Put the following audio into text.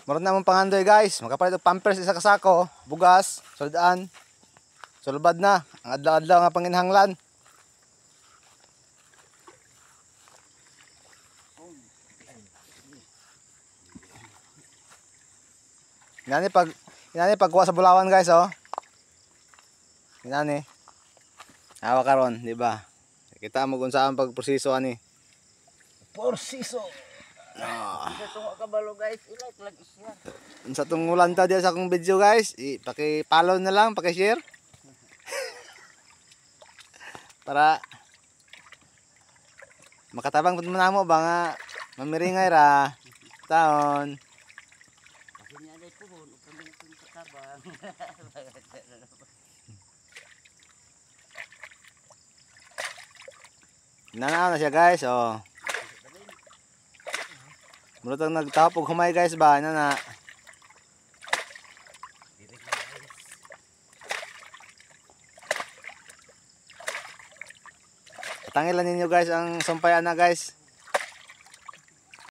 Maroon namang pangandoy guys. Makapalit og pampers isa kasako, bugas, soldaan. Sulbad na ang adlaw-adlaw nga panginhanglan. Inani pagkuha sa bulawan guys oh. Inani. Hawa karon, di ba? Kita mo kung saan pagproseso ani. Porsiso. Isa tungo kabalo guys, ilike lang siya. Sa tungulan ta diya sa akong video guys, paki-follow na lang, paki-share. Para makatabang pud manamo ba nga mamiringay ra taon. Kasi niya dai puhon upang din katabang. Nanaw na siya guys, oh. Murag nagtapog humay guys ba, na. Tangilan ninyo guys ang sampayan na guys.